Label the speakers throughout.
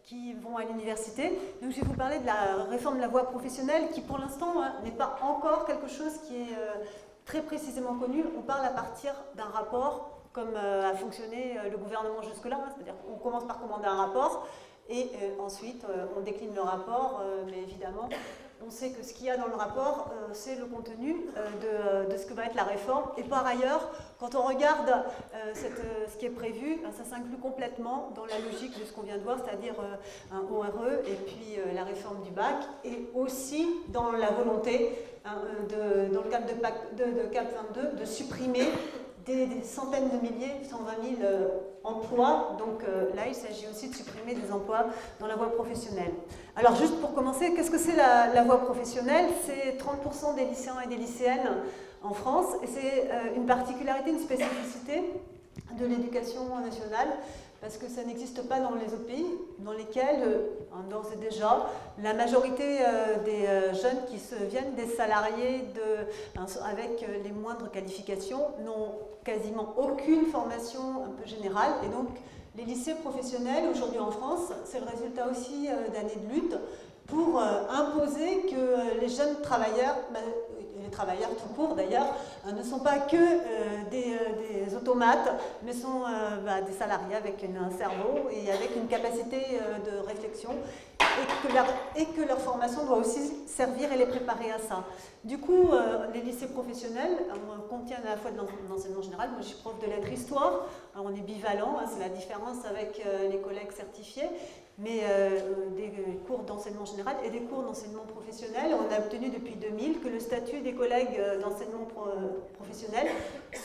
Speaker 1: qui vont à l'université. Donc je vais vous parler de la réforme de la voie professionnelle qui pour l'instant n'est pas encore quelque chose qui est très précisément connu. On parle à partir d'un rapport comme a fonctionné le gouvernement jusque-là, c'est-à-dire qu'on commence par commander un rapport et ensuite on décline le rapport, mais évidemment on sait que ce qu'il y a dans le rapport, c'est le contenu de ce que va être la réforme. Et par ailleurs, quand on regarde ce qui est prévu, ça s'inclut complètement dans la logique de ce qu'on vient de voir, c'est-à-dire un ORE et puis la réforme du bac, et aussi dans la volonté, dans le cadre de CAP 22, de supprimer des centaines de milliers, 120 000 emplois. Donc là, il s'agit aussi de supprimer des emplois dans la voie professionnelle. Alors juste pour commencer, qu'est-ce que c'est la voie professionnelle? C'est 30% des lycéens et des lycéennes en France, et c'est une particularité, une spécificité de l'éducation nationale, parce que ça n'existe pas dans les autres pays, dans lesquels, d'ores et déjà, la majorité des jeunes qui viennent des salariés avec les moindres qualifications n'ont quasiment aucune formation un peu générale. Et donc, les lycées professionnels, aujourd'hui en France, c'est le résultat aussi d'années de lutte pour imposer que les jeunes travailleurs, les travailleurs tout court d'ailleurs, ne sont pas que des automates, mais sont des salariés avec un cerveau et avec une capacité de réflexion, et que leur formation doit aussi servir et les préparer à ça. Du coup, les lycées professionnels contiennent à la fois de l'enseignement général. Moi, je suis prof de lettres histoire, alors on est bivalent, c'est la différence avec les collègues certifiés, mais des cours d'enseignement général et des cours d'enseignement professionnel. On a obtenu depuis 2000 que le statut des collègues d'enseignement professionnel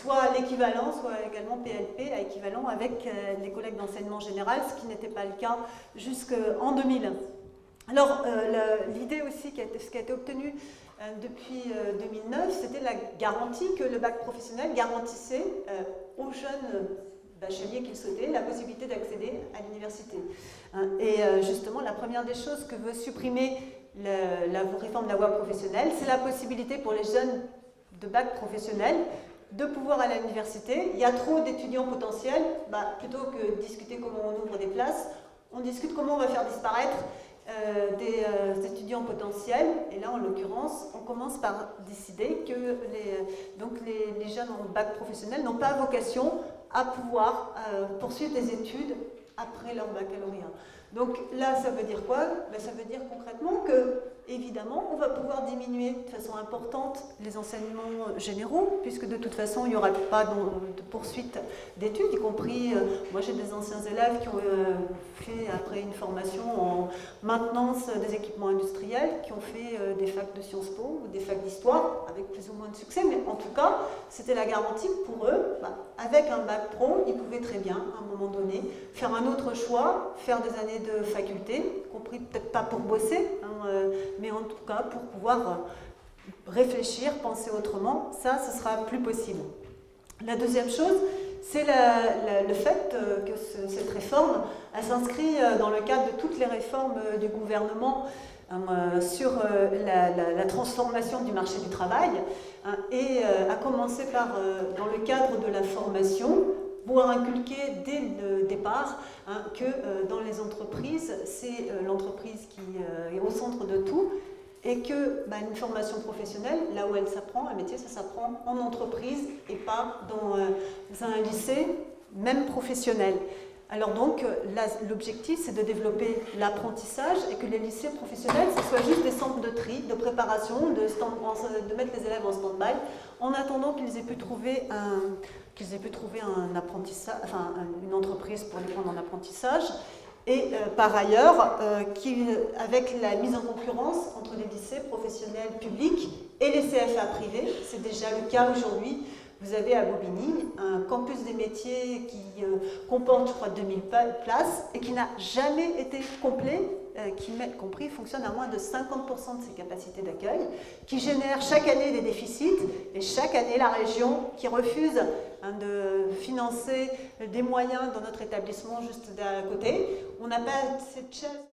Speaker 1: soit l'équivalent, soit également PLP, à équivalent avec les collègues d'enseignement général, ce qui n'était pas le cas jusqu'en 2000. Alors, l'idée aussi, ce qui a été obtenu depuis 2009, c'était la garantie que le bac professionnel garantissait aux jeunes bacheliers qu'ils souhaitaient la possibilité d'accéder à l'université. Et justement, la première des choses que veut supprimer la réforme de la voie professionnelle, c'est la possibilité pour les jeunes de bac professionnel de pouvoir aller à l'université. Il y a trop d'étudiants potentiels, plutôt que de discuter comment on ouvre des places, on discute comment on va faire disparaître des étudiants potentiels. Et là, en l'occurrence, on commence par décider que les jeunes en bac professionnel n'ont pas vocation à pouvoir poursuivre des études après leur baccalauréat. Donc là, ça veut dire quoi? Ça veut dire concrètement que, évidemment, on va pouvoir diminuer de façon importante les enseignements généraux, puisque de toute façon, il n'y aura pas de poursuite d'études, y compris, moi j'ai des anciens élèves qui ont fait après une formation en maintenance des équipements industriels, qui ont fait des facs de Sciences Po ou des facs d'histoire, avec plus ou moins de succès, mais en tout cas, c'était la garantie que pour eux, avec un bac pro, ils pouvaient très bien, à un moment donné, faire un autre choix, faire des années de faculté, compris peut-être pas pour bosser, mais en tout cas pour pouvoir réfléchir, penser autrement. Ça, ce sera plus possible. La deuxième chose, c'est le fait que cette réforme, elle s'inscrit dans le cadre de toutes les réformes du gouvernement sur la transformation du marché du travail, et à commencer par, dans le cadre de la formation, pouvoir inculquer dès le départ que dans les entreprises, c'est l'entreprise qui est au centre de tout, et que une formation professionnelle, là où elle s'apprend, un métier, ça s'apprend en entreprise et pas dans un lycée, même professionnel. Alors donc, l'objectif, c'est de développer l'apprentissage et que les lycées professionnels, ce soit juste des centres de tri, de préparation, de mettre les élèves en stand-by, en attendant qu'ils aient pu trouver un apprentissage, une entreprise pour les prendre en apprentissage. Et par ailleurs, avec la mise en concurrence entre les lycées professionnels publics et les CFA privés, c'est déjà le cas aujourd'hui. Vous avez à Bobigny un campus des métiers qui comporte, je crois, 2000 places et qui n'a jamais été complet, qui, compris, fonctionne à moins de 50% de ses capacités d'accueil, qui génère chaque année des déficits, et chaque année la région qui refuse de financer des moyens dans notre établissement juste d'à côté. On n'a pas cette chaise.